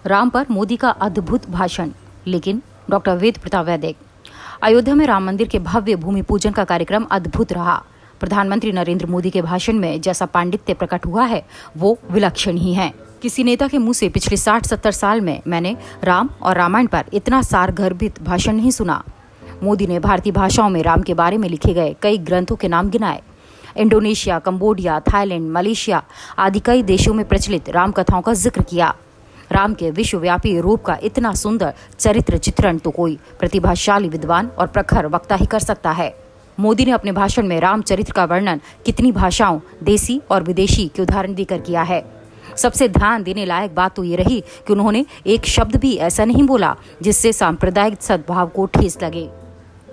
राम पर मोदी का अद्भुत भाषण, लेकिन डॉक्टर वेद प्रताप वैदिक। अयोध्या में राम मंदिर के भव्य भूमि पूजन का कार्यक्रम अद्भुत रहा। प्रधानमंत्री नरेंद्र मोदी के भाषण में जैसा पांडित्य प्रकट हुआ है वो विलक्षण ही है। किसी नेता के मुंह से पिछले 60-70 साल में मैंने राम और रामायण पर इतना सारगर्भित भाषण नहीं सुना। मोदी ने भारतीय भाषाओं में राम के बारे में लिखे गए कई ग्रंथों के नाम गिनाए। इंडोनेशिया, कंबोडिया, थाईलैंड, मलेशिया आदि कई देशों में प्रचलित राम कथाओं का जिक्र किया। राम के विश्वव्यापी रूप का इतना सुंदर चरित्र चित्रण तो कोई प्रतिभाशाली विद्वान और प्रखर वक्ता ही कर सकता है। मोदी ने अपने भाषण में राम चरित्र का वर्णन कितनी भाषाओं, देसी और विदेशी के उदाहरण देकर किया है। सबसे ध्यान देने लायक बात तो ये रही कि उन्होंने एक शब्द भी ऐसा नहीं बोला जिससे सांप्रदायिक सद्भाव को ठेस लगे।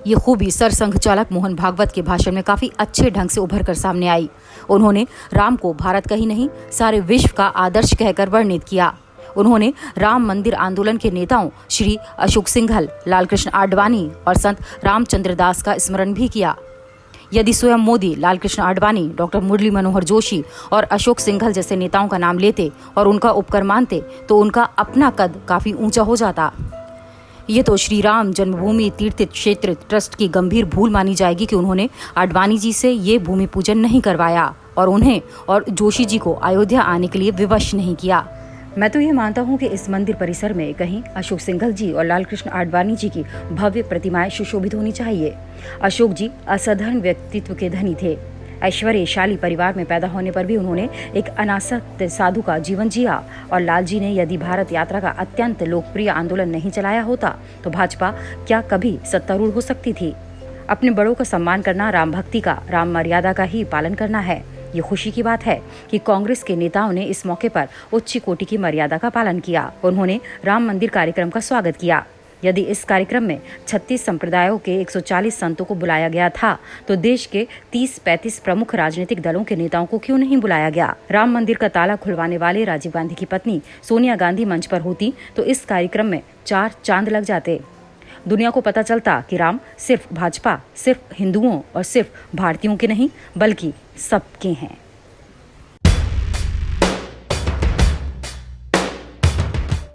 ये खूबी सरसंघ चालक मोहन भागवत के भाषण में काफी अच्छे ढंग से उभर कर सामने आई। उन्होंने राम को भारत का ही नहीं सारे विश्व का आदर्श कहकर वर्णित किया। उन्होंने राम मंदिर आंदोलन के नेताओं श्री अशोक सिंघल, लालकृष्ण आडवाणी और संत रामचंद्र दास का स्मरण भी किया। यदि स्वयं मोदी, लालकृष्ण आडवाणी, डॉक्टर मुरली मनोहर जोशी और अशोक सिंघल जैसे नेताओं का नाम लेते और उनका उपकर मानते तो उनका अपना कद काफी ऊंचा हो जाता। ये तो श्री राम जन्मभूमि तीर्थ क्षेत्र ट्रस्ट की गंभीर भूल मानी जाएगी कि उन्होंने आडवाणी जी से ये भूमि पूजन नहीं करवाया और उन्हें और जोशी जी को अयोध्या आने के लिए विवश नहीं किया। मैं तो ये मानता हूँ कि इस मंदिर परिसर में कहीं अशोक सिंघल जी और लालकृष्ण आडवाणी जी की भव्य प्रतिमाएं सुशोभित होनी चाहिए। अशोक जी असाधारण व्यक्तित्व के धनी थे। ऐश्वर्यशाली परिवार में पैदा होने पर भी उन्होंने एक अनासक्त साधु का जीवन जिया और लाल जी ने यदि भारत यात्रा का अत्यंत लोकप्रिय आंदोलन नहीं चलाया होता तो भाजपा क्या कभी सत्तारूढ़ हो सकती थी। अपने बड़ों का सम्मान करना राम भक्ति का, राम मर्यादा का ही पालन करना है। ये खुशी की बात है कि कांग्रेस के नेताओं ने इस मौके पर उच्च कोटि की मर्यादा का पालन किया। उन्होंने राम मंदिर कार्यक्रम का स्वागत किया। यदि इस कार्यक्रम में 36 संप्रदायों के 140 संतों को बुलाया गया था तो देश के 30-35 प्रमुख राजनीतिक दलों के नेताओं को क्यों नहीं बुलाया गया। राम मंदिर का ताला खुलवाने वाले राजीव गांधी की पत्नी सोनिया गांधी मंच पर होती तो इस कार्यक्रम में 4 चांद लग जाते। दुनिया को पता चलता कि राम सिर्फ भाजपा, सिर्फ हिंदुओं और सिर्फ भारतीयों के नहीं बल्कि सबके हैं।